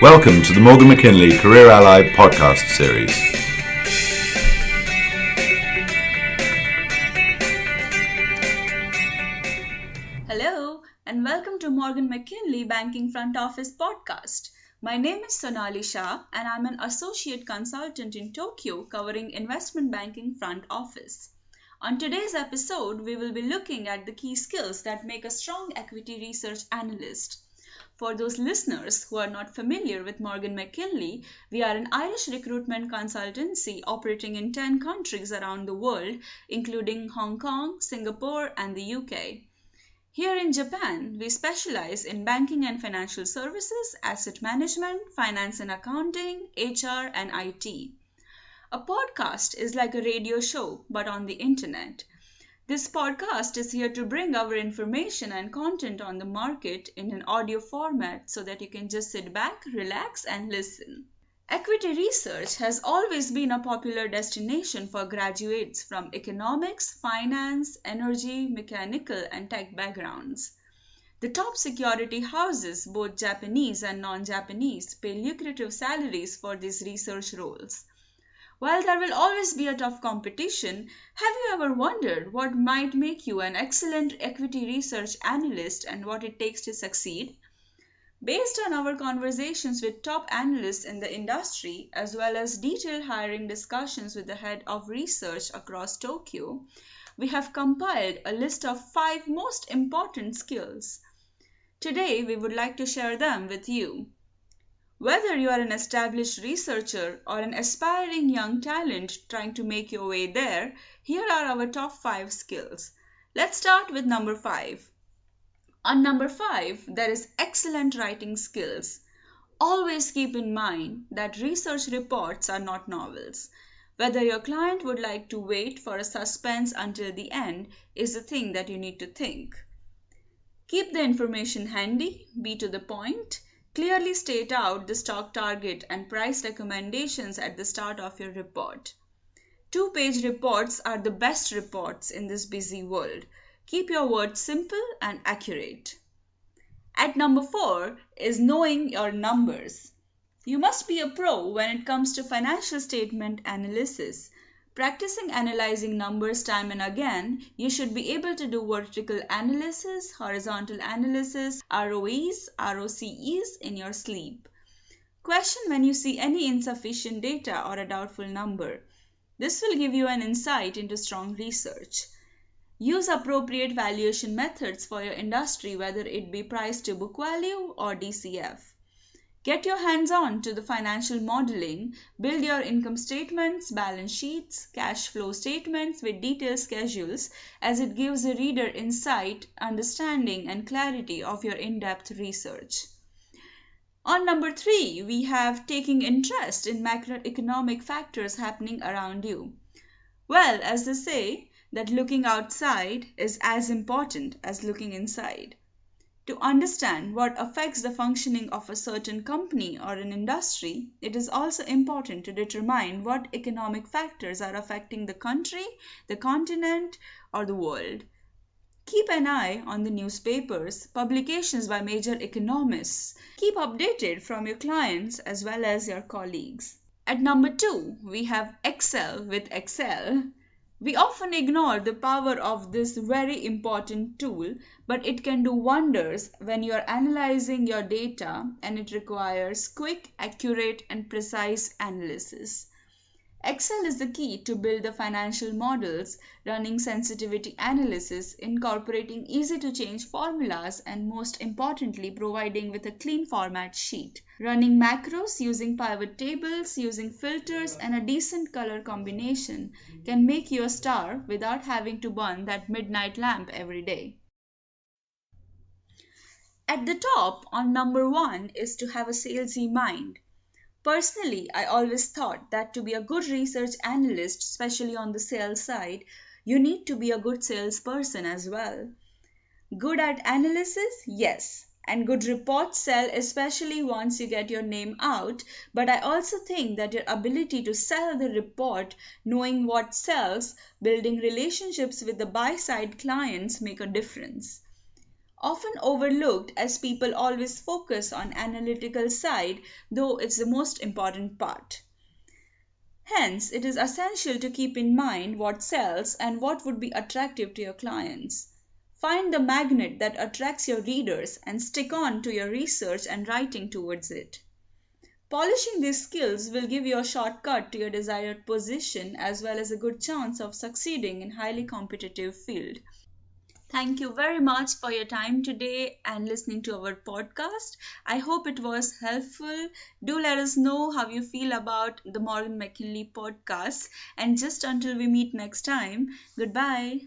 Welcome to the Morgan McKinley Career Ally podcast series. Hello, and welcome to Morgan McKinley Banking Front Office podcast. My name is Sonali Shah, and I'm an associate consultant in Tokyo covering investment banking front office. On today's episode, we will be looking at the key skills that make a strong equity research analyst. For those listeners who are not familiar with Morgan McKinley, we are an Irish recruitment consultancy operating in 10 countries around the world, including Hong Kong, Singapore, and the UK. Here in Japan, we specialize in banking and financial services, asset management, finance and accounting, HR, and IT. A podcast is like a radio show, but on the internet. This podcast is here to bring our information and content on the market in an audio format so that you can just sit back, relax, and listen. Equity research has always been a popular destination for graduates from economics, finance, energy, mechanical, and tech backgrounds. The top security houses, both Japanese and non-Japanese, pay lucrative salaries for these research roles. While there will always be a tough competition, have you ever wondered what might make you an excellent equity research analyst and what it takes to succeed? Based on our conversations with top analysts in the industry, as well as detailed hiring discussions with the head of research across Tokyo, we have compiled a list of 5 most important skills. Today, we would like to share them with you. Whether you are an established researcher or an aspiring young talent trying to make your way there, here are our top 5 skills. Let's start with number 5. On number 5, there is excellent writing skills. Always keep in mind that research reports are not novels. Whether your client would like to wait for a suspense until the end is a thing that you need to think. Keep the information handy, be to the point. Clearly state out the stock target and price recommendations at the start of your report. 2-page reports are the best reports in this busy world. Keep your words simple and accurate. At number 4 is knowing your numbers. You must be a pro when it comes to financial statement analysis. Practicing analyzing numbers time and again, you should be able to do vertical analysis, horizontal analysis, ROEs, ROCEs in your sleep. Question when you see any insufficient data or a doubtful number. This will give you an insight into strong research. Use appropriate valuation methods for your industry, whether it be price to book value or DCF. Get your hands on to the financial modeling, build your income statements, balance sheets, cash flow statements with detailed schedules as it gives the reader insight, understanding and clarity of your in-depth research. On number 3, we have taking interest in macroeconomic factors happening around you. Well, as they say, that looking outside is as important as looking inside. To understand what affects the functioning of a certain company or an industry, it is also important to determine what economic factors are affecting the country, the continent, or the world. Keep an eye on the newspapers, publications by major economists. Keep updated from your clients as well as your colleagues. At number 2, we have Excel with Excel. We often ignore the power of this very important tool, but it can do wonders when you are analyzing your data and it requires quick, accurate, and precise analysis. Excel is the key to build the financial models, running sensitivity analysis, incorporating easy-to-change formulas, and most importantly, providing with a clean format sheet. Running macros using pivot tables, using filters, and a decent color combination can make you a star without having to burn that midnight lamp every day. At the top, on number 1, is to have a salesy mind. Personally, I always thought that to be a good research analyst, especially on the sales side, you need to be a good salesperson as well. Good at analysis? Yes. And good reports sell, especially once you get your name out. But I also think that your ability to sell the report, knowing what sells, building relationships with the buy-side clients make a difference. Often overlooked as people always focus on analytical side, though it's the most important part. Hence, it is essential to keep in mind what sells and what would be attractive to your clients. Find the magnet that attracts your readers and stick on to your research and writing towards it. Polishing these skills will give you a shortcut to your desired position as well as a good chance of succeeding in highly competitive field. Thank you very much for your time today and listening to our podcast. I hope it was helpful. Do let us know how you feel about the Morgan McKinley podcast. And just until we meet next time, goodbye.